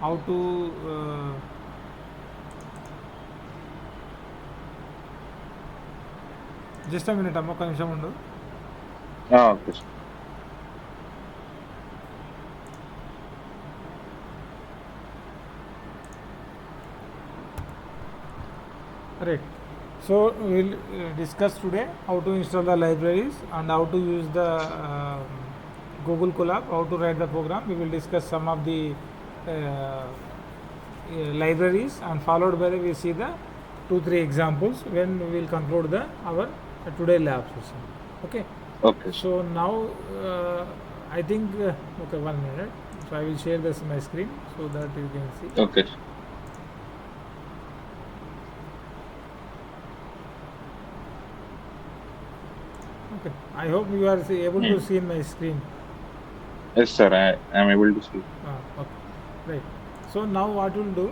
how to just a minute అమ్మ, ఒక నిమిషం ఉండు. Okay sir. Right. So we'll discuss today how to install the libraries and how to use the Google Colab, how to write the program. We will discuss some of the libraries, and followed by we see the 2-3 examples when we will conclude the our today lab session. Okay. Okay sir. So now I think okay, 1 minute. So I will share this my screen so that you can see. Okay sir. Okay. I hope you are able to see my screen. Yes sir, I'm able to see. Okay. Right. So now what we'll do?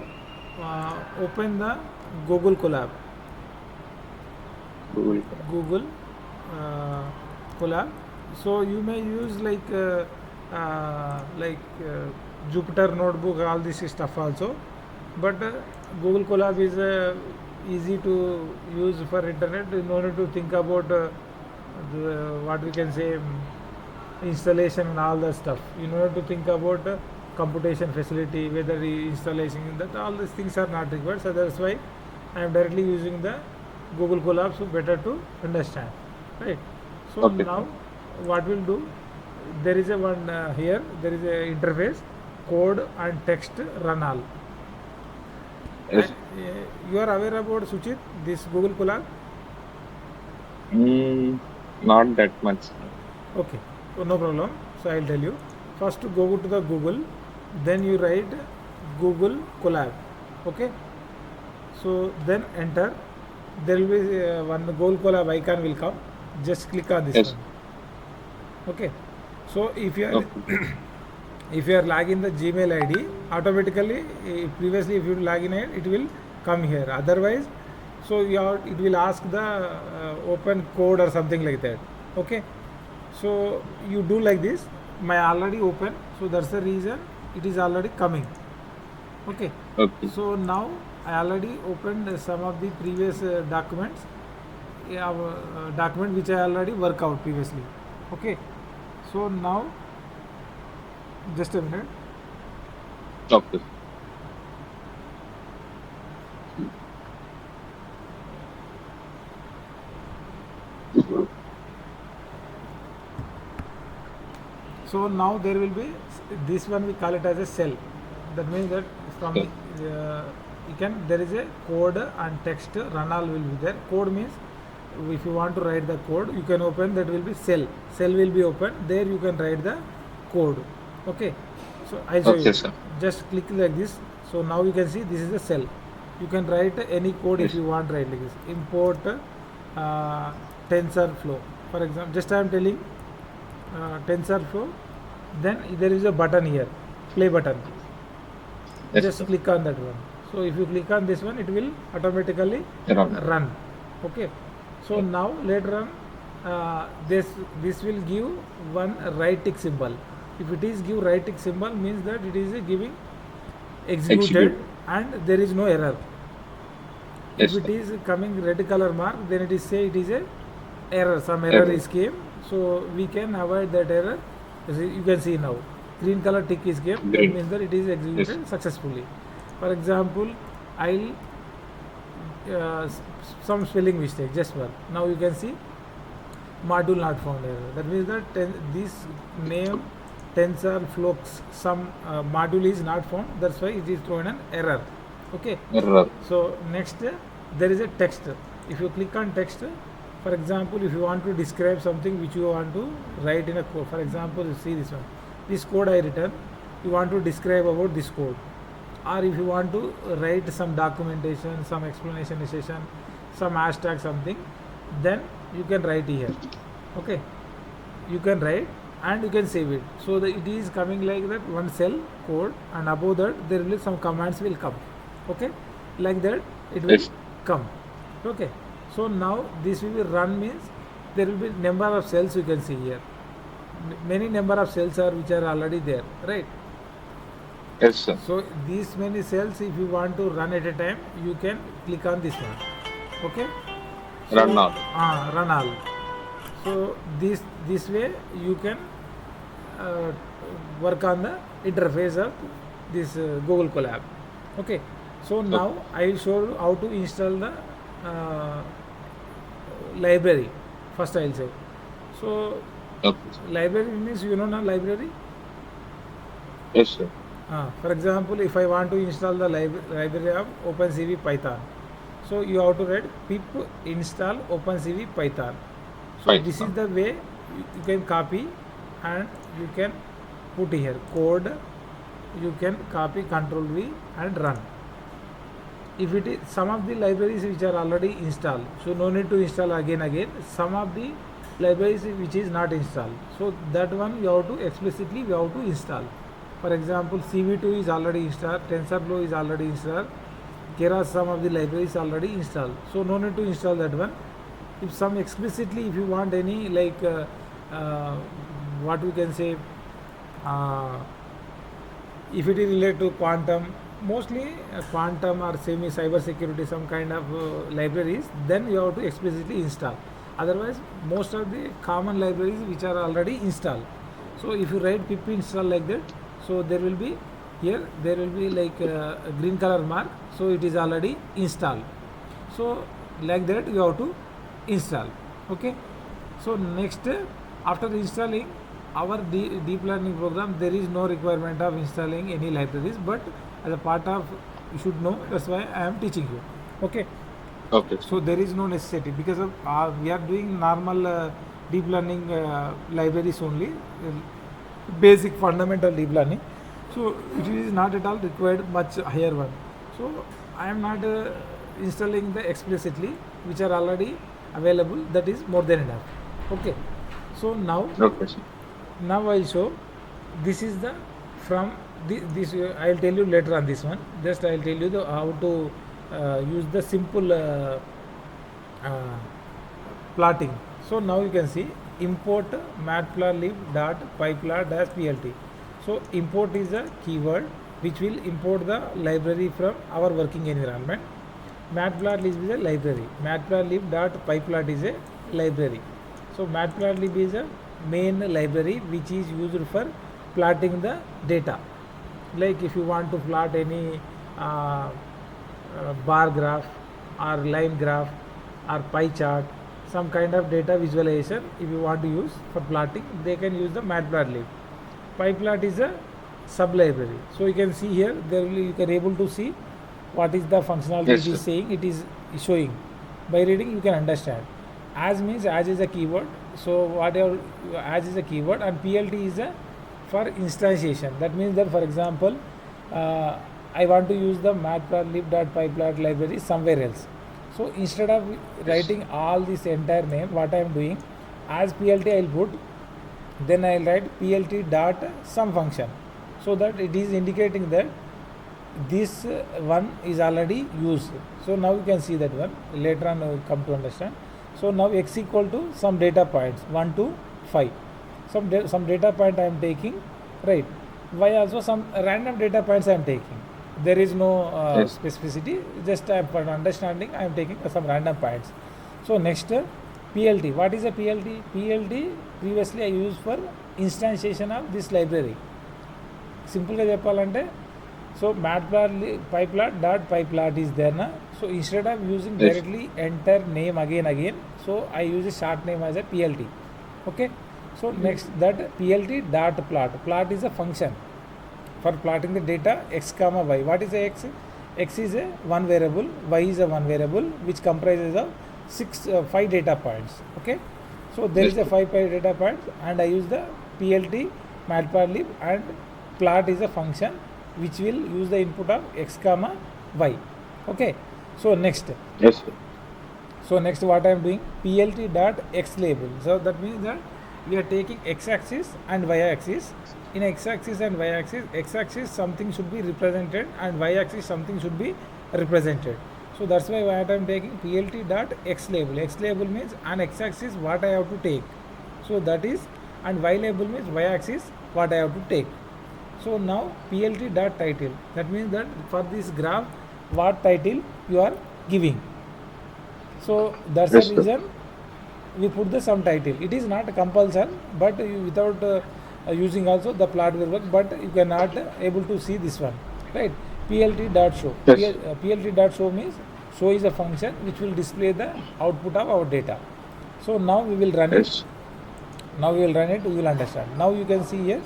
Open the Google Colab. Google Colab. So you may use like Jupyter Notebook, all this stuff also, but Google Colab is easy to use for internet. You no need to think about what we can say installation and all that stuff. You no need to think about computation facility, whether installation, that all these things are not required. So that's why I am directly using the Google Colab, so better to understand, right? So Okay. now what we'll do, there is a one here, there is a interface, code and text run all. Yes. You are aware about Suchit, this Google Colab? Not that much. Okay, so no problem. So I'll tell you. First go to the Google, then you write Google Colab. Okay. So then enter. There will be one Google Colab icon will come. Just click on this Yes. one. Okay. So if you are Okay. if you are logging the Gmail ID, automatically previously if you log in it will come here. Otherwise, so it will ask the open code or something like that. Okay. So you do like this. My already open, so that's the reason it is already coming. Okay. Okay. So now I already opened some of the previous documents, document which I already work out previously. Okay. So now just a minute. Okay. So now there will be this one, we call it as a cell. That means that from you can, there is a code and text run all will be there. Code means if you want to write the code, you can open, that will be cell. Cell will be open. There you can write the code. Okay. So I'll show Okay, you. sir. Just click like this. So now you can see this is the cell. You can write any code if Yes. you want, write like this. Import TensorFlow. For example, just I am telling TensorFlow. Then there is a button here, play button. Yes, Just sir. click on that one. So if you click on this one, it will automatically Run. run. Okay. So Okay. now later on, this will give one right tick symbol. If it is give right tick symbol, means that it is giving executed Execute. and there is no error. Yes, If it sir. is coming red color mark, then it is say it is a error. Some error Error. is came, so we can avoid that error. You can see now green color tick is came. That Green. means that it is executed successfully. For example, I'll some spelling mistake, just one. Now you can see module not found error. That means that this name TensorFlow some module is not found. That's why it is thrown an error. Okay. Error. So next there is a text. If you click on text, for example, if you want to describe something which you want to write in a code, for example, you see this one, this code I written, you want to describe about this code, or if you want to write some documentation, some explanation session, some hashtag something, then you can write here. Okay, you can write and you can save it. So that it is coming like that one cell code, and above that there will be some commands will come. Okay, like that it will Yes. come. Okay, so now this will be run, means there will be number of cells you can see here. Many number of cells are which are already there, right? Yes, sir. So these many cells, if you want to run at a time, you can click on this one. Okay. Run So all. run all. So this way you can uh, work on the interface of this Google Colab. Okay. So Okay. now I will show you how to install the uh, library. First I will say. So Okay, sir. library means you know now library. Yes, sir. For example, if I want to install the library of OpenCV Python, so you have to write pip install OpenCV Python. So Fine. this is the way you can copy and you can put here code. You can copy Control V and run. If it is some of the libraries which are already installed, so no need to install again. Some of the libraries which is not installed, so that one you have to explicitly you have to install. For example, CV2 is already installed, TensorFlow is already installed, Keras some of the libraries already installed, so no need to install that one. If some explicitly if you want any like uh, what we can say, uh, if it is related to quantum, mostly quantum or semi cyber security, some kind of libraries, then you have to explicitly install. Otherwise, most of the common libraries which are already installed. So if you write pip install like that, so there will be here there will be like a green color mark. So it is already installed. So like that you have to install. Okay. So next, after installing our deep learning program, there is no requirement of installing any libraries, but as a part of you should know, that's why I am teaching you. Okay. Okay, sir. So there is no necessity because of we are doing normal deep learning libraries only, basic fundamental deep learning. So it is not at all required much higher one. So I am not installing the explicitly which are already available. That is more than enough. Okay. So Okay, sir. now I show this is the from this I'll tell you later on this one. Just I'll tell you the how to use the simple uh, plotting. So now you can see import matplotlib.pyplot-plt. So import is a keyword which will import the library from our working environment. Matplotlib is a library. Matplotlib.pyplot is a library. So matplotlib is a main library which is used for plotting the data. Like if you want to plot any bar graph or line graph or pie chart, some kind of data visualization, if you want to use for plotting, they can use the matplotlib. Pyplot is a sub library. So you can see here, there will, you can able to see what is the functionality Yes, it is sir. saying, it is showing. By reading you can understand. As means as is a keyword. So whatever as is a keyword, and PLT is a for instantiation. That means that for example, uh, I want to use the matplotlib.pyplot library somewhere else. So instead of Yes. writing all this entire name, what I am doing, as PLT I will put, then I will write PLT dot some function, so that it is indicating that this one is already used. So now you can see that one. Later on, will come to understand. So now x equal to some data points 1 to 5. Some data point I am taking, right? Y also some random data points I am taking. There is no Yes. specificity. Just for understanding, I am taking some random points. So next, PLT. What is a PLT? PLT previously I used for instantiation of this library. సింపుల్గా చెప్పాలంటే so pyplot dot pyplot is there na. So instead of using Yes. directly enter name again, so I use a short name as a PLT. Okay. So next that PLT dot plot is a function for plotting the data x comma y. What is a x? X is a one variable, y is a one variable which comprises of 5 data points. Okay. So there Yes, is a sir. 5 data points, and I use the PLT matplotlib, and plot is a function which will use the input of x comma y. Okay. So next, Yes, sir. what I am doing, PLT dot x label. So that means that we are taking x axis and y axis. In x axis and y axis, x axis something should be represented and y axis something should be represented. So that's why what I am taking PLT dot x label. X label means on x axis what I have to take. So that is, and y label means y axis what I have to take. So now plt dot title, that means that for this graph what title you are giving. So that's Yes, the sir. reason we put the some title. It is not a compulsion, but without using also the plot will work, but you cannot able to see this one, right? Plt dot show. Yes. Plt dot show means show is a function which will display the output of our data. So now we will run it. Yes. Now we will run it, we will understand. Now you can see here.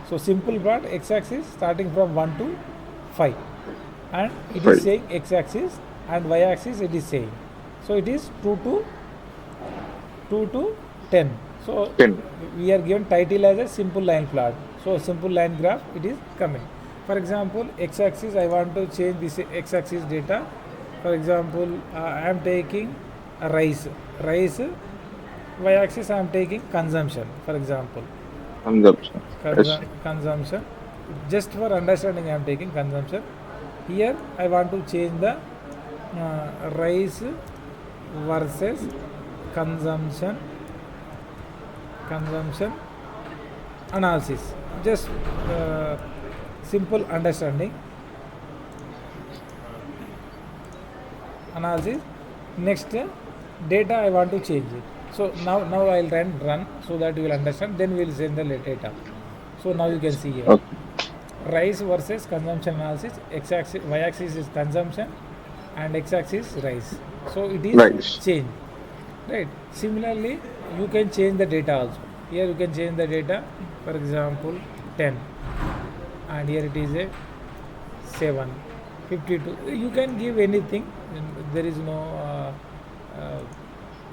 So simple plot, x-axis starting from 1 to 5, and it is Right. saying x-axis, and y-axis it is saying. So it is 2 to 10. So 10. we are given title as a simple line plot. So simple line graph it is coming. For example, x-axis I want to change this x-axis data. For example, I am taking a rice. Y-axis I am taking consumption. For example, Consumption. Yes. consumption. Just for understanding, I am taking consumption. Here I want to change the rice versus consumption analysis. Just simple understanding analysis. Next data I want to change it. So now I'll run so that you will understand. Then we will send the data. So now you can see here. Okay. Rice versus consumption analysis. X-axis, y-axis is consumption, and x-axis rice. So it is Rice. change, right? Similarly, you can change the data also. Here you can change the data. For example, 10, and here it is a 7, 52. You can give anything. There is no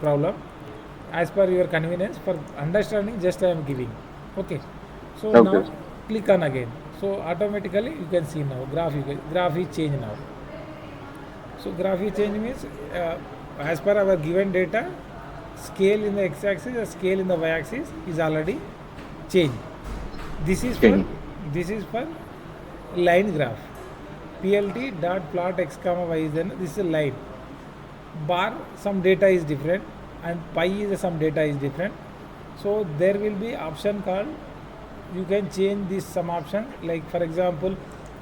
problem. As per your convenience, for understanding, just I am giving. Okay. So Okay. now click on again. So automatically you can see now graph is changed now. So graph is change means as per our given data, scale in the x-axis or scale in the y-axis is already changed. This is for line graph. Plt dot plot x comma y is then this is a line. Bar some data is different, and pi is some data is different. So there will be option called, you can change this some option, like for example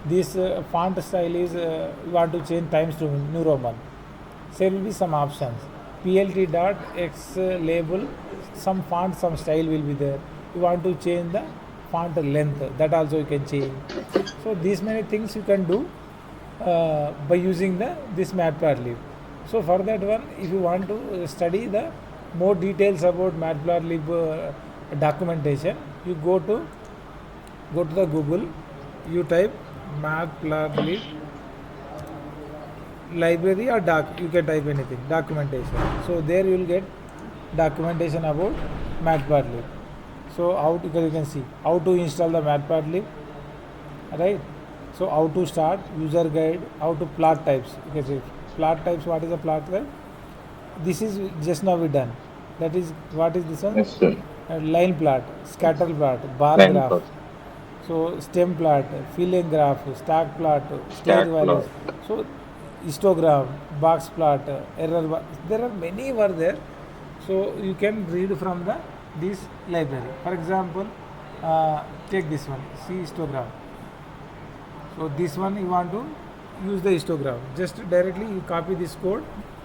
this font style is you want to change Times New Roman. So there will be some options. Plt dot x label, some font, some style will be there. You want to change the font length, that also you can change. So these many things you can do by using this matplotlib. So for that one, if you want to study the more details about matplotlib documentation, you go to the Google, you type matplotlib library or you can type anything, documentation. So there you will get documentation about matplotlib. So you can see how to install the matplotlib, right? So how to start, user guide, how to plot types. You can see plot types. What is a plot type? This is just now we done. That is, what is this one? Yes, sir. Line plot, scatter plot, bar Line graph. plot. So stem plot, fill-in graph, stack plot, stage Stack values. plot. So histogram, box plot, error bar. There are many were there. So you can read from this library. For example, take this one. See histogram. So this one you want to use the histogram. Just directly you copy this code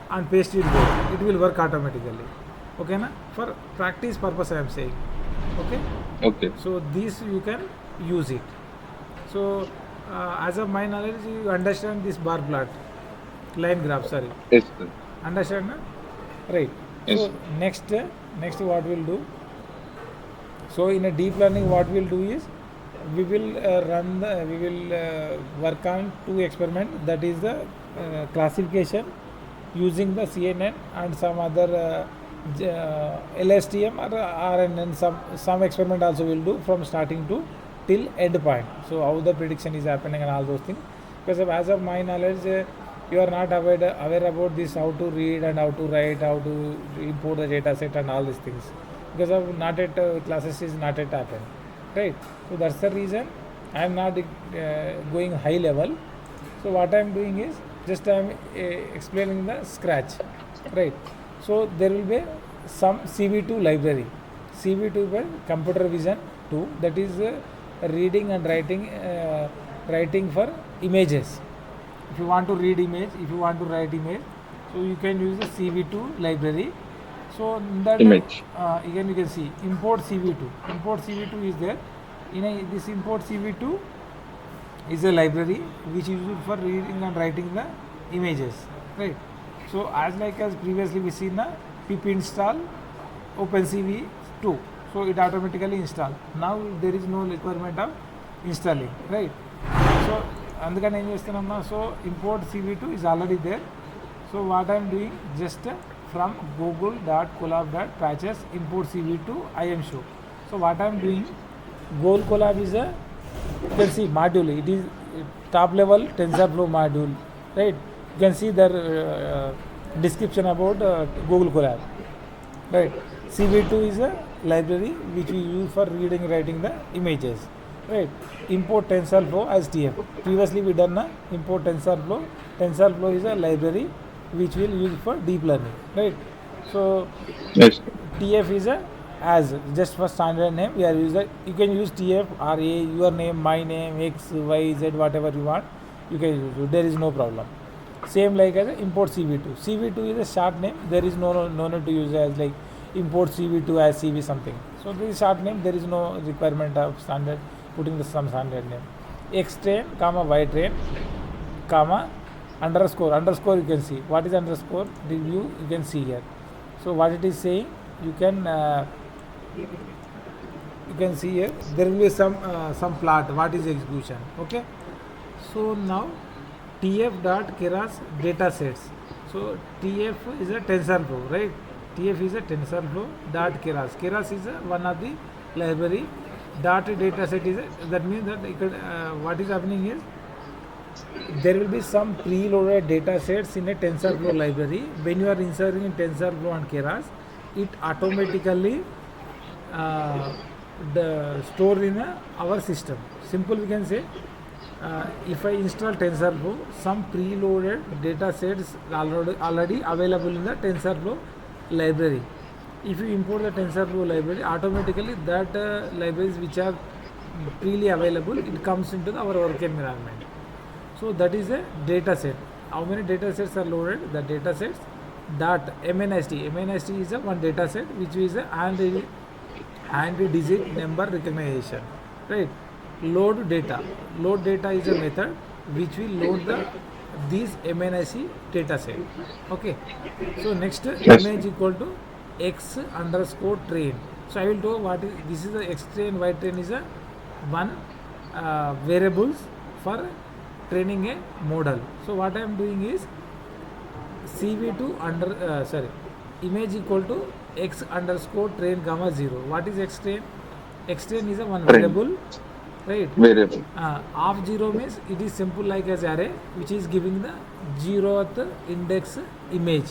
and paste it there. It will work automatically. Okay, na? For practice purpose I am saying. Okay. Okay. So this you can use it. So as of my knowledge, you understand this bar plot, line graph. Sorry, Yes, sir. understand, na? Right. Yes. So next what we'll do. So in a deep learning, what we'll do is we will work on two experiments. That is the classification using the CNN and some other LSTM or RNN. Some experiment also will do from starting to till end point. So how the prediction is happening and all those things. Because as of my knowledge, you are not aware about this, how to read and how to write, how to import the data set and all these things. Because of not yet classes is not yet happened, right? So that's the reason I am not going high level. So what I am doing is just I am explaining the scratch, right? So there will be some CV2 library. CV2 by computer vision 2, that is reading and writing for images. If you want to read image, if you want to write image, so you can use the CV2 library. So in that Image. again you can see import CV2. Import CV2 is there. This import CV2 is a library which is used for reading and writing the images, right? So as previously we seen the pip install OpenCV2, so it automatically install. Now there is no requirement of installing, right? So అందుకని ఏం చేస్తున్నాం so import CV2 is already there. So what I am doing, just from google.colab.patches import CV2 I am show. So what I am doing, Google Colab is a, you can see module, it is top level TensorFlow module, right? You can see their description about Google Colab, right? CV2 is a library which we use for reading and writing the images, right? Import TensorFlow as TF. Previously we done import TensorFlow. TensorFlow is a library which we'll use for deep learning, right? So Yes. TF is a as just for standard name we are using. You can use TF or a your name, my name, X, Y, Z, whatever you want. You can use it. There is no problem. Same like as import CV2. CV2 is a short name. There is no need to use as like import CV2 as CV something. So this is short name. There is no requirement of standard putting some standard name. X train, comma Y train, comma underscore. Underscore you can see. What is underscore? You can see here. So what it is saying, you can see here. There will be some plot. What is execution? Okay. So now tf.keras data sets. So tf is a TensorFlow, right? TF is a TensorFlow dot keras. Keras is one of the library. Dot data set is that means that what is happening is there will be some preloaded data sets in a TensorFlow library. When you are inserting in TensorFlow and Keras, it automatically store in our system. Simple we can say, if I install TensorFlow, some preloaded data sets already available in the TensorFlow library. If you import the TensorFlow library, automatically that libraries which are freely available, it comes into our work environment. So that is a data set. How many data sets are loaded? The data sets dot MNIST. MNIST is a one data set which is a and digit number recognition, right? Load data. Load data is a method which will load these MNIC data set. Okay. So next Yes. image equal to X underscore train. So I will do what is this is the X train, Y train is a one variables for training a model. So what I am doing is CV2 image equal to X underscore train comma 0. What is X train? X train is a one Train. variable, right? Variable. Of 0 means it is simple like as array which is giving the 0th index image,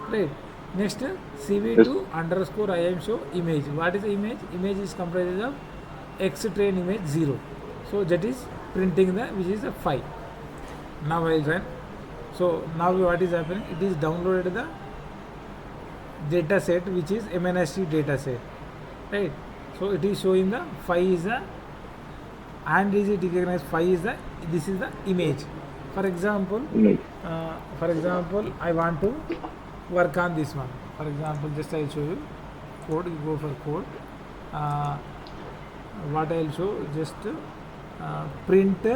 right? Next CV2 Yes. underscore I am show image. What is the image? Image is comprised of X train image 0. So that is printing which is a 5. Now I will run. So now what is happening? It is downloaded the data set which is MNIST data set, right? So it is showing the 5 is the and is it recognized 5 is the this is the image. For example, Image. I want to work on this one. For example, just I will show you code. You go for code. What I will show, just print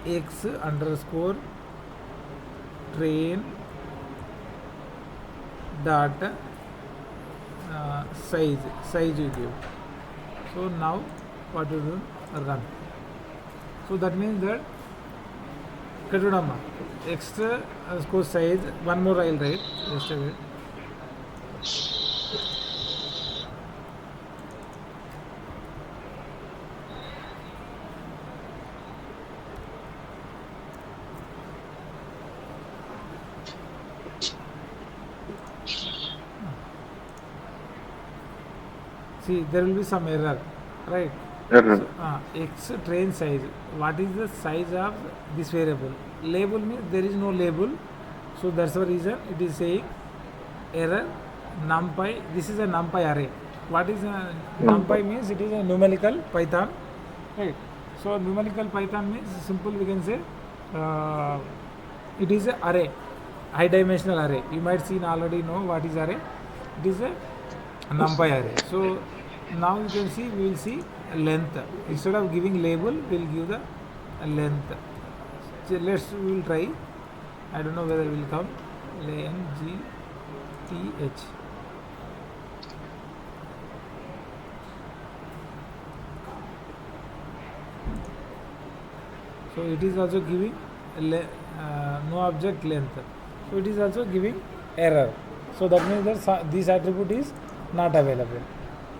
X underscore train dot size you give. So now what you do, run. So that means that extra underscore size, one more I will write, just a bit. See, there will be some error, right? Error. So, X train size. What is the size of this variable? Label means there is no label, so that's the reason it is saying error numpy. This is a numpy array. What is NumPy means it is a numerical Python, right? So numerical Python means simple. We can say it is a array, high dimensional array. You might see already know what is array. It is a NumPy array. So now you can see we will see length. Instead of giving label, we will give the length. So we will try. I don't know whether it will come. LengTh. So it is also giving no object length. So it is also giving error. So that means that this attribute is not available,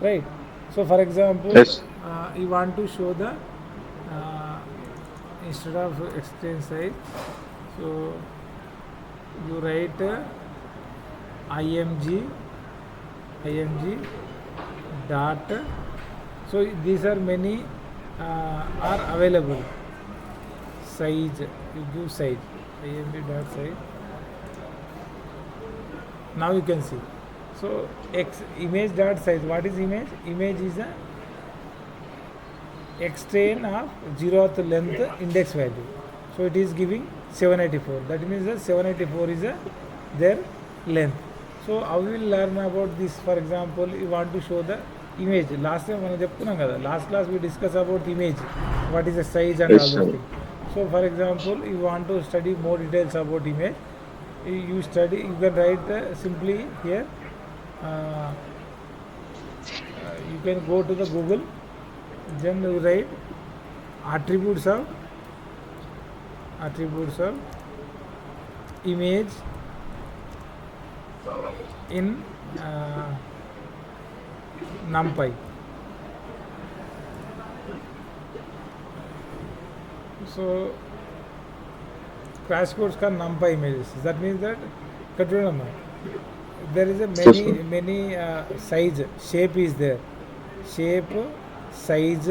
right? So for example, Yes. You want to show the instead of extend size, so you write img dot. So these are many are available. Size, you give size, img dot size. Now you can see. So image dot size. What is image? Image is a extrain of 0th length index value. So it is giving 784. That means that 784 is their length. So how we will learn about this? For example, you want to show the image. Last time last class we discussed about image. What is the size and Yes, all sir. those things. So for example, you want to study more details about image. You study. You can write simply here. You can go to the Google. Then you write attributes of image in NumPy. So crash course का NumPy images. That means that there is a many size shape is there. Shape, size,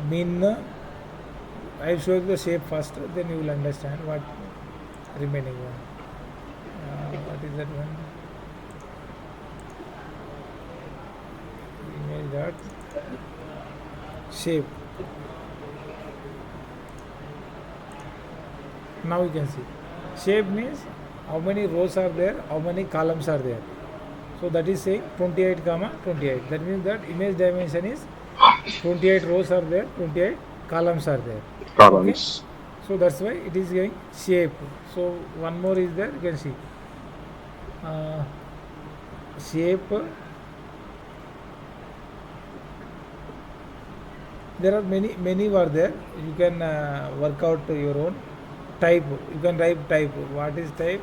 min. I will show you the shape first, then you will understand what remaining one. What is that one? Image dot shape. Now you can see. Shape means how many rows are there, how many columns are there. So that is saying 28 comma 28. That means that image dimension is 28 rows are there, 28 columns are there. Columns. So that's why it is giving shape. So one more is there, you can see. Shape. There are many were there. You can work out your own. Type. You can write type. What is type?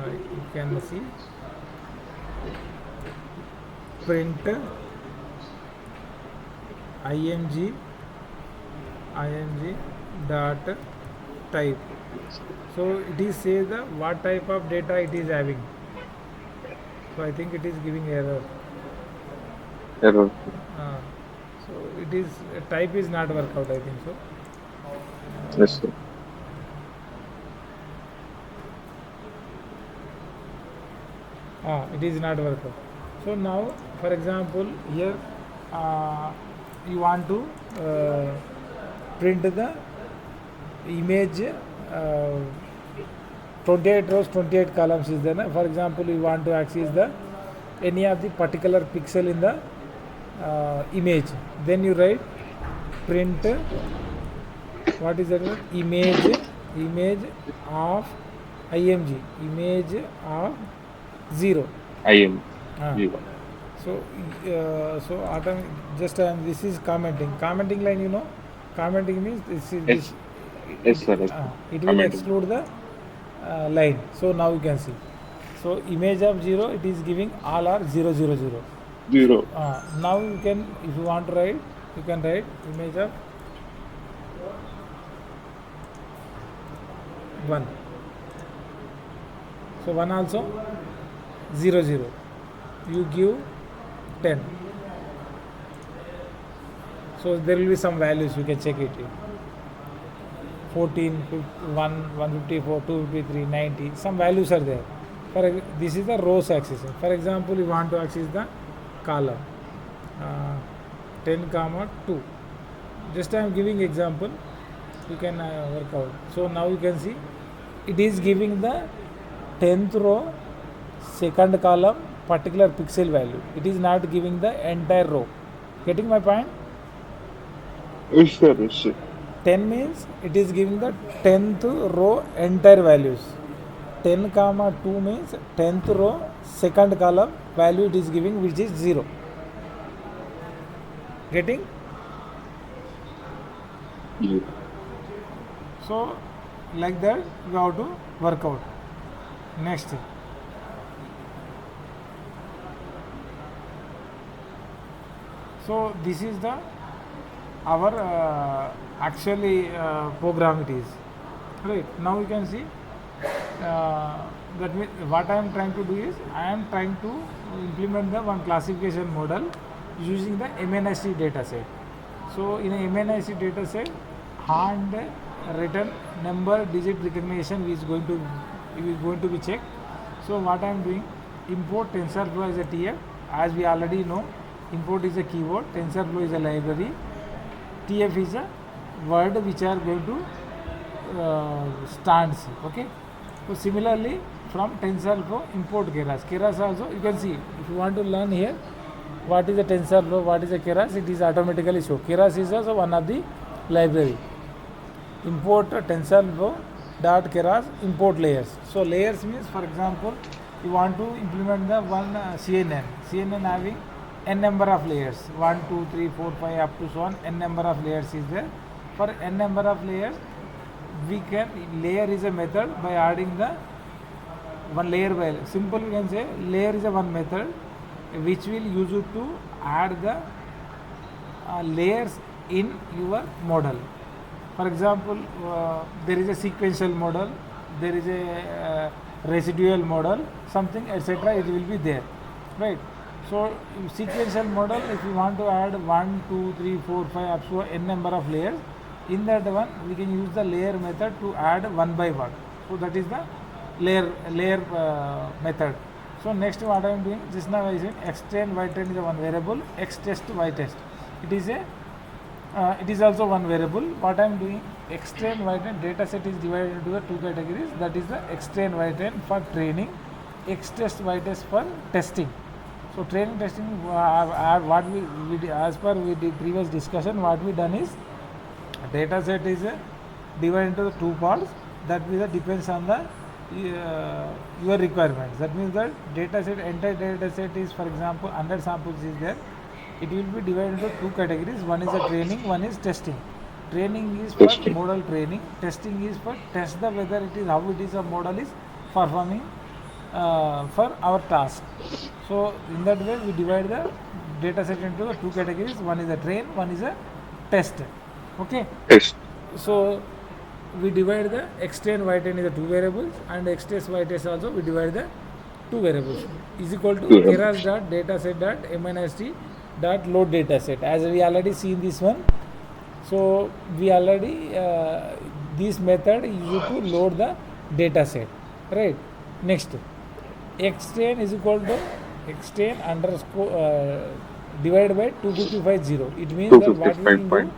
You can see print img dot type. So it is say the what type of data it is having. So I think it is giving error. Error. So it is type is not work out, I think so. Yes, sir. It is not work out. So now, for example, here you want to print the image 28 rows, 28 columns is there. For example, you want to access the any of the particular pixel in the image. Then you write print what is that word? Image of img, image of 0. I am. Ah. Viva. So just this is commenting line, you know. Commenting means this is Yes. Yes, sir. Yes. it will Commenting. exclude the line. So now you can see. So image of 0, it is giving all are 0 0 0. 0. Now you can, if you want to write, you can write image of 1. So 1 also 0 0. You give 10. So there will be some values, you can check it. 14, 1, 154, 253, 90. Some values are there. This is the rows axis. For example, you want to access the column 10 comma 2. Just I am giving example, you can work out. So now you can see it is giving the 10th row second column particular pixel value. It is not giving the entire row. Getting my point? Yes, sir. Yes, sir. 10 means it is giving the 10th row entire values. 10 comma 2 means 10th row second column value it is giving, which is 0. Getting? Yeah. So like that you have to work out. Next, so this is the our actually program it is, right? Now you can see that means what I am trying to do is I am trying to implement the one classification model using the MNIST data set. So in a MNIST data set, hand written number digit recognition is going to be checked. So what I am doing, import TensorFlow as a TF. As we already know, import is a keyword, TensorFlow is a library, TF is a word which are going to stands. Okay. So similarly, from TensorFlow import Keras. Keras also you can see, if you want to learn here what is a TensorFlow, what is a Keras, it is automatically show. Keras is also one of the library. Import TensorFlow dot Keras import layers. So layers means, for example, you want to implement the one CNN having n number of layers, 1 2 3 4 5 up to so on, n number of layers is there. For n number of layers, we can, layer is a method by adding the one layer by simple, we can say layer is a one method which will use it to add the layers in your model. For example, there is a sequential model, there is a residual model, something etc. It will be there, right? So sequential model, if you want to add 1 2 3 4 5 up to n number of layers, in that one we can use the layer method to add one by one. So that is the layer method. So next what I am doing, just now I said extend ytend is a one variable, xtest ytest, it is a it is also one variable. What I am doing, extend ytend data set is divided into the two categories, that is the extend ytend for training, xtest ytest for testing. So training testing, what we as per with the previous discussion, what we done is data set is divided into the two parts, that means depends on the your requirements. That means that data set, entire data set is, for example 100 samples is there, it will be divided into two categories, one is the training, one is testing. Training is for Testing. model training, testing is for test the whether it is how it is a model is performing for our task. So in that way we divide the data set into the two categories, one is a train, one is a test. Okay. Test. So we divide the extend ytend into the two variables, and xtest ytest also we divide the two variables, is equal to Two variables. keras dot dataset dot MNIST dot load dataset, as we already seen this one. So we already this method is used to load the data set, right? Next, extend is equal to extend underscore divided by 2550. It means that what we 255 will point. do,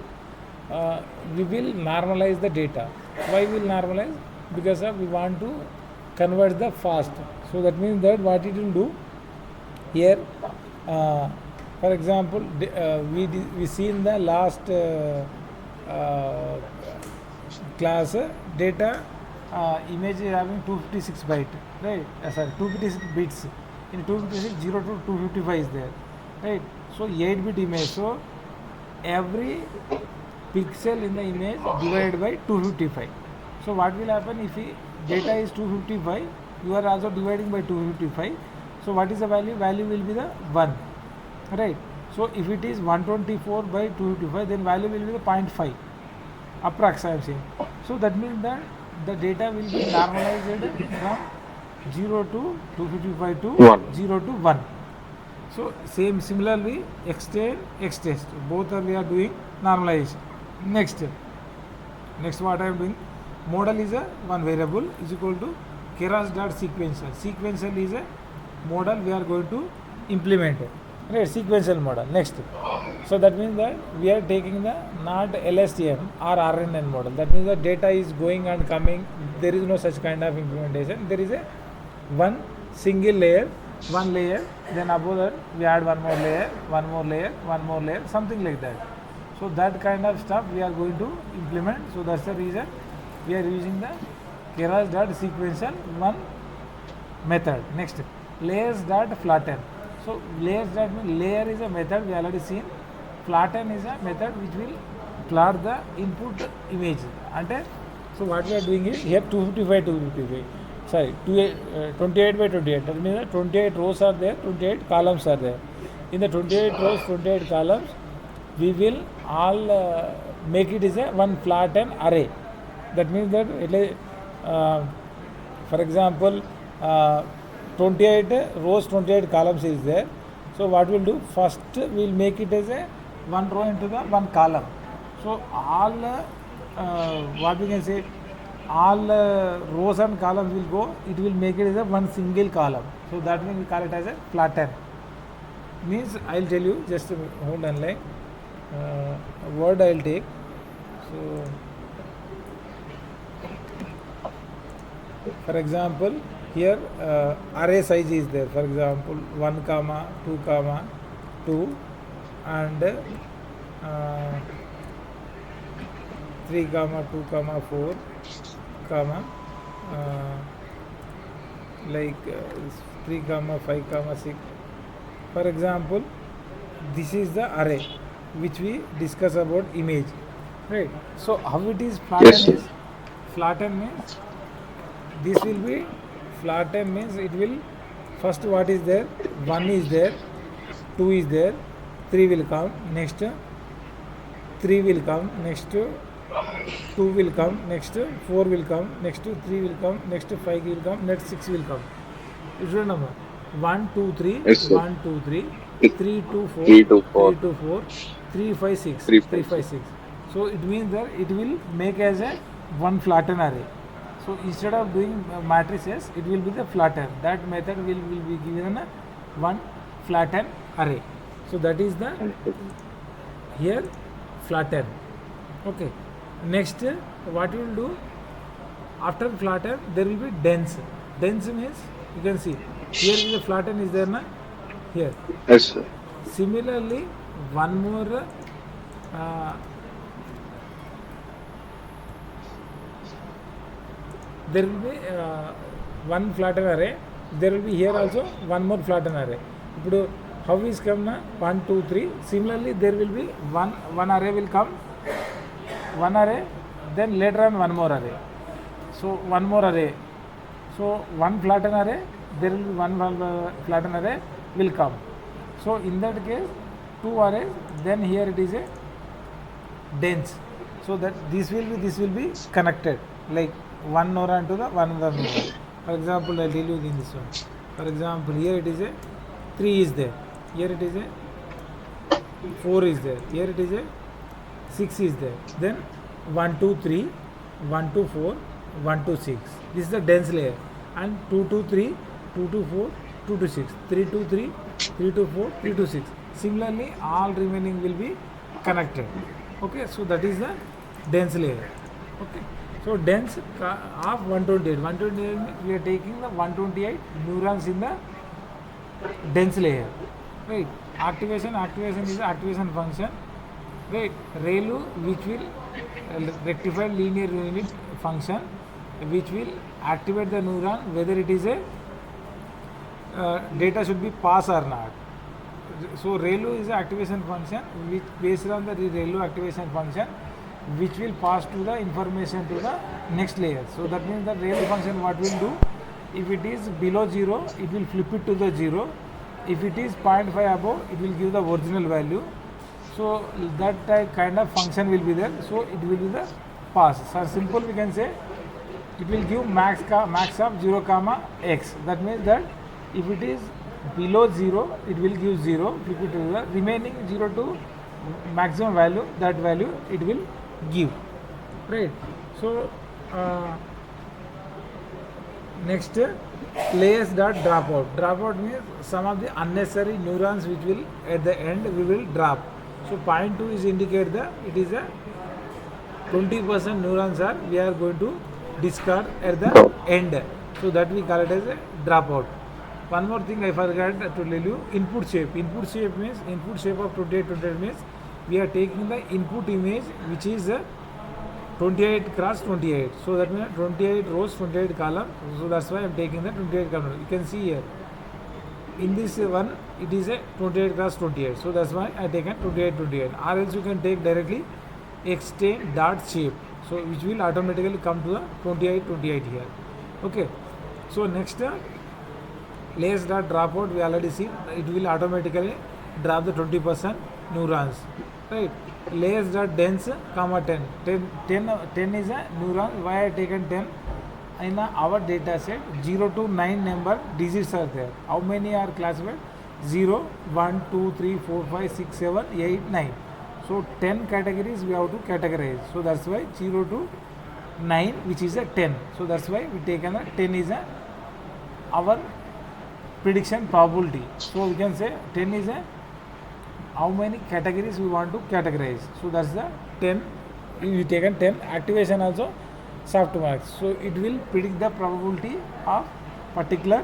we will normalize the data. Why we will normalize? Because we want to convert the fast. So that means that what it will do here, for example, we see in the last class data image is having 256 byte, right? Sorry, 256 bits. In 256, 0 to 255 is there, right? So 8-bit image. So every pixel in the image divided by 255. So what will happen if data is 255, you are also dividing by 255. So what is the value? Value will be the 1, right? So if it is 124 by 255, then value will be the 0.5 approx, I am saying. So that means that the data will be normalized from 0 to 255 to 1. 0 to 1. So similarly extend, xtest, both we are doing normalization. Next what I am doing, model is a one variable is equal to keras.sequential. Sequential is a model we are going to implement. Right, sequential model. Next. So that means that we are taking the not LSTM or RNN model. That means the data is going and coming. There is no such kind of implementation. There is a one single layer, one layer. Then above that we add one more layer, one more layer, one more layer, something like that. So that kind of stuff we are going to implement. So that's the reason we are using the keras.sequential one method. Next, layers.flatten. So layers, that means layer is a method we already seen. Flatten is a method which will plot the input image. So what we are doing is here 255, 255. Sorry, 28 by 28. That means that 28 rows are there, 28 columns are there. In the 28 rows, 28 columns, we will all make it is a one flatten array. That means that for example 28 rows, 28 columns is there. So what we'll do, first we'll make it as a one row into the one column. So all what we can say, all rows and columns will go, it will make it as a one single column. So that means we call it as a flatten. Means I'll tell you, just hold on line. Word I'll take. So for example, here array size is there. For example, 1 comma 2 comma 2 and 3 comma 2 comma 4 comma like 3 comma 5 comma 6. For example, this is the array which we discuss about image, right? So how it is flatten? Yes, sir. Is flatten means this will be flatten means it will first what is there, 1 is there, 2 is there, 3 will come, next 3 will come, next 2 will come, next 4 will come, next 3 will come, next 5 will come, next 6 will come. You should remember 1 2 3 Yes, sir. 1 2 3 3 2 4 3 to 4. 3 2 4 3 5 6 3, 3 5, 5 6. So it means that it will make as a one flatten array. So instead of doing matrices, it will be the flatten. That method will be given a one flatten array. So that is the here flatten. Okay. Next, what you will do after flatten, there will be dense. Dense means you can see here is the flatten is there na here. Yes, sir. Similarly, one more there will be one flatten array. There will be here also one more flatten array. Now, how is come na 1 2 3. Similarly, there will be one array will come, one array, then later on one more array. So one more array. So one flatten array, there will be one flatten array will come. So in that case, two arrays, then here it is a dense. So that this will be connected like one neuron to the one other neuron. For example, I'll tell you in this one. For example, here it is a 3 is there. Here it is a 4 is there. Here it is a 6 is there. Then 1 2 3, 1 2 4, 1 2 6. This is the dense layer. And 2 2 3, 2 2 4, 2 2 6, 3 2 3, 3 2 4, 3 2 6. Similarly, all remaining will be connected. Okay, so that is the dense layer. Okay, so dense of 128. 128 means we are taking the 128 neurons in the dense layer. Right. Activation is the activation function. Right. ReLU, which will rectify linear unit function, which will activate the neuron whether it is a data should be passed or not. So ReLU is the activation function which based on the ReLU activation function which will pass to the information to the next layer. So that means the ReLU function what will do, if it is below 0 it will flip it to the 0, if it is 0.5 above it will give the original value. So that kind of function will be there, so it will be the pass. So simple we can say it will give max of 0 comma x. That means that if it is below 0 it will give 0, flip it to the remaining 0 to maximum value, that value it will give, right? So Next, layers dot dropout. Dropout means some of the unnecessary neurons which will at the end we will drop. So point 2 is indicate the it is a 20% neurons are we are going to discard at the end. So that we call it as a dropout. One more thing I forgot to tell you, input shape. Input shape means input shape of 28 means we are taking the input image which is 28 cross 28. So that means 28 rows, 28 column. So that's why I am taking the 28 column. You can see here. In this one, it is a 28 cross 28. So that's why I taken 28, 28. Or else you can take directly extend dot shape. So which will automatically come to the 28, 28 here. Okay. So next, layers dot dropout. We already see it will automatically drop the 20% neurons. Right. Layers dot dense, comma 10. 10 is a neuron. Why I taken 10? In our data set, 0 to 9 number digits are there. How many are classified? 0, 1, 2, 3, 4, 5, 6, 7, 8, 9. So 10 categories we have to categorize. So that's why 0 to 9, which is a 10. So that's why we taken a 10 is a our prediction probability. So we can say 10 is a how many categories we want to categorize. So that's the 10. We taken 10. Activation also softmax. So it will predict the probability of particular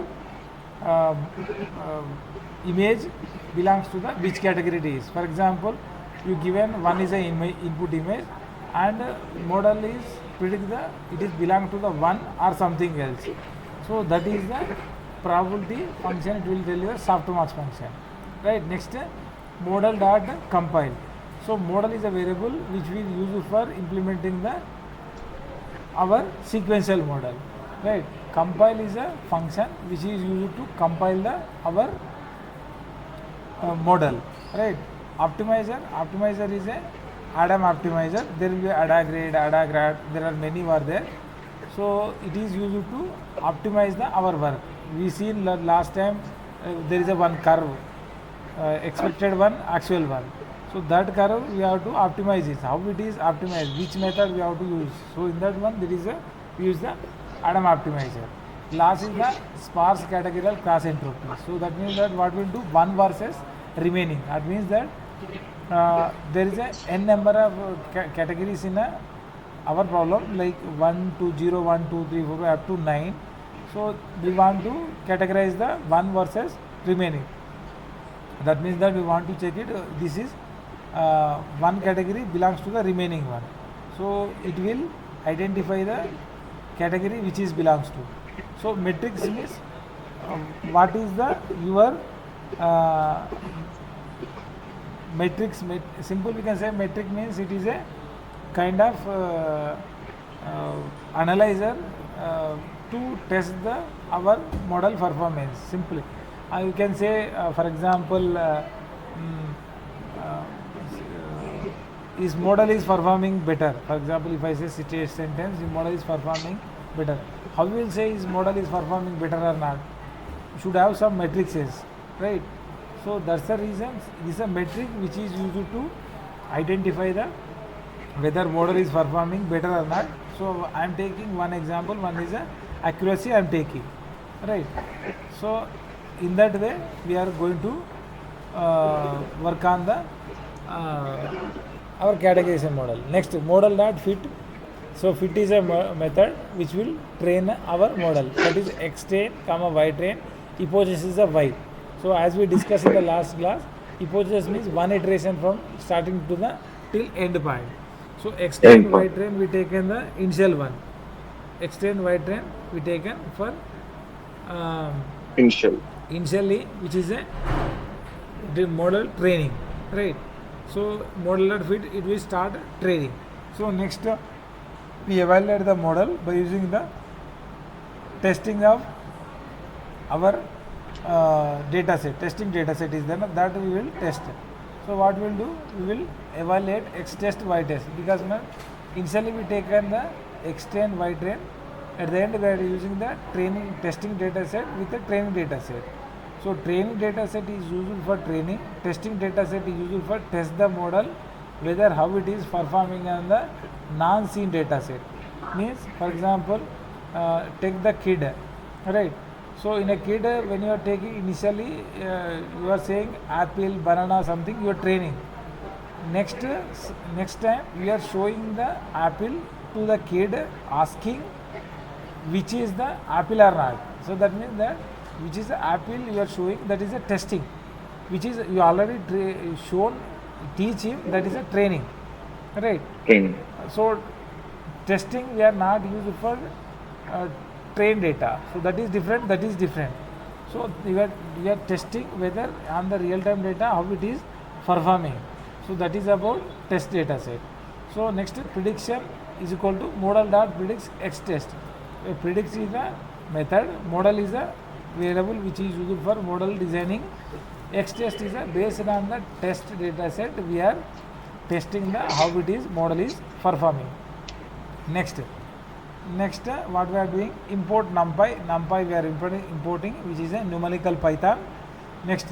image belongs to the which category it is. For example, you given one is a input image and model is predict the it is belong to the one or something else. So that is the probability function. It will tell you the softmax function. Right. Next, model dot compile. So model is a variable which we use for implementing the our sequential model. Right. Compile is a function which is used to compile the our model. Right. Optimizer is a Adam optimizer. There will be ADA grade, ADA grad. There are many were there. So it is used to optimize the our work. We seen last time there is a one curve, expected one, actual one. So that curve we have to optimize it. How it is optimized? Which method we have to use? So in that one there is a we use the Adam optimizer. Last is the sparse categorical cross entropy. So that means that what we'll do one versus remaining. That means that there is a n number of categories in our problem like 1 to 0, 1, 2, 3, 4 up to 9. So we want to categorize the one versus remaining. That means that we want to check it. This is one category belongs to the remaining one. So it will identify the category which is belongs to. So matrix means what is the your matrix. Simple we can say matrix means it is a kind of analyzer to test the our model performance. Simply you can say for example his model is performing better. For example, if I say sentence, his model is performing better. How will say his model is performing better or not? Should have some matrices, right? So that's the reason this is a metric which is used to identify the whether model is performing better or not. So I am taking one example. One is a accuracy I am taking, right? So in that way we are going to work on the our categorization model. Next, model dot fit. So fit is a method which will train our model. That is x train, comma y train. Hypothesis is a y. So as we discussed in the last class, hypothesis means one iteration from starting to the till end point. So x train, y train we taken the initial one. X train, y train we taken for initially, which is a the model training, right? So model dot fit it will start training. So next we evaluate the model by using the testing of our data set. Testing data set is there that we will test. So what we will do? We will evaluate x test, y test because initially we taken the x train, y train. At the end we are using the training testing data set with the training data set. So training data set is useful for training. Testing data set is useful for test the model whether how it is performing on the non-seen data set. Means for example take the kid. right? So in a kid, when you are taking initially, you are saying apple, banana, something. You are training. Next time we are showing the apple to the kid, asking which is the apple or not. So that means that which is the apple you are showing, that is a testing. Which is you already shown, teach him, that is a training, right? Training. So testing we are not used for uh, train data. So that is different. That is different. So we are testing whether on the real time data how it is performing. So that is about test data set. So next prediction is equal to model dot predicts x test. Predicts is a method. Model is a variable which is used for model designing. X test is a based on the test data set. We are testing the how it is model is performing. Next what we are doing, import numpy we are importing, which is a numerical Python. Next,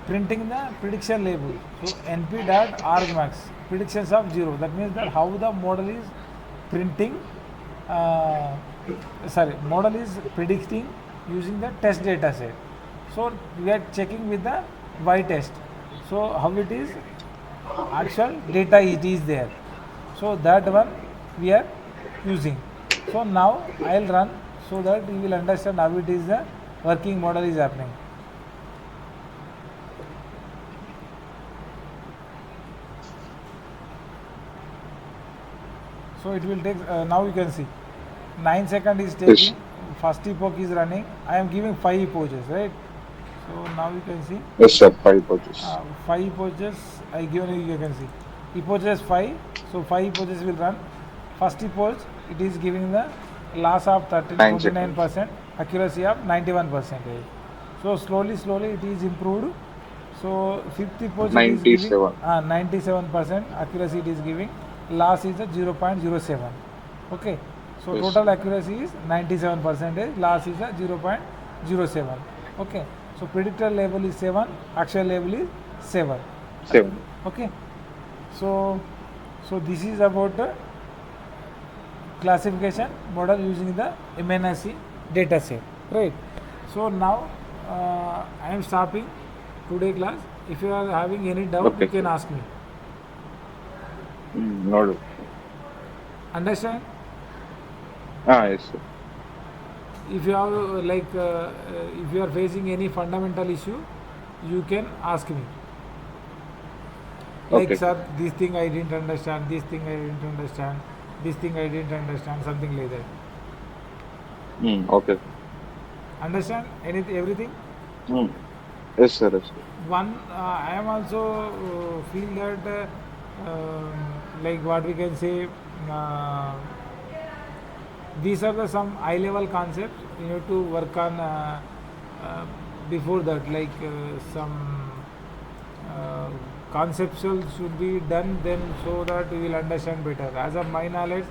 printing the prediction label. So np dot argmax predictions of 0, that means that how the model is printing, model is predicting using the test data set. So we are checking with the y test. So how it is actual data it is there. So that one we are using. So now I'll run so that you will understand how it is the working model is happening. So it will take, now you can see 9 seconds is taking. Yes. First epoch is running. I am giving 5 epochs, right? So now you can see Yes, sir. 5 purchase. 5 epochs I given you can see. Epochs 5, so 5 epochs will run. First epoch it is giving the loss of 9 29%, accuracy of 91%. So slowly it is improved. So fifth epoch it is giving 97. 97% accuracy it is giving. Loss is a 0.07. Okay. So Yes. total accuracy is 97%. Loss is a 0.07. Okay. So predictor label is 7. Actual label is 7. 7. Okay. So this is about the classification model using the MNIC data set, right? So now I am stopping today class. If you are having any doubt, Okay. you can ask me. No. Understand? Yes, sir. If you have if you are facing any fundamental issue, you can ask me. Like, Okay. sir, this thing I didn't understand, this thing I didn't understand, this thing I didn't understand, something like that. Okay. Understand everything? Yes, sir. Yes, sir. One, I am also feel that like what we can say, these are the some high level concepts you need to work on before that, like some conceptual should be done then, so that you will understand better. As of my knowledge,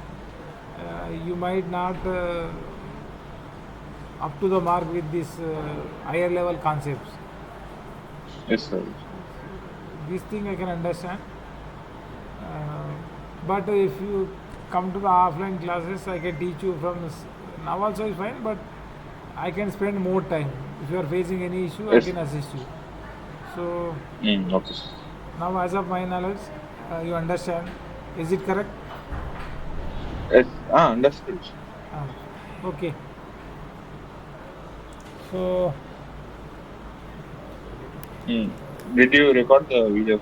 you might not up to the mark with this higher level concepts. Yes, sir. This thing I can understand, but if you come to the offline classes, I can teach you from now also is fine, but I can spend more time. If you are facing any issue, Yes. I can assist you. So Okay. now, as of my knowledge, you understand. Is it correct? Yes. Understood. Ah, okay. So Did you record the video?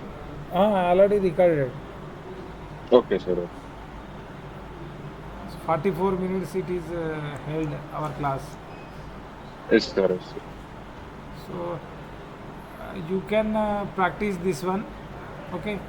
I already recorded. Okay, sir. 44 minutes it is held our class. Yes, sir. Yes, sir. So you can practice this one. Okay.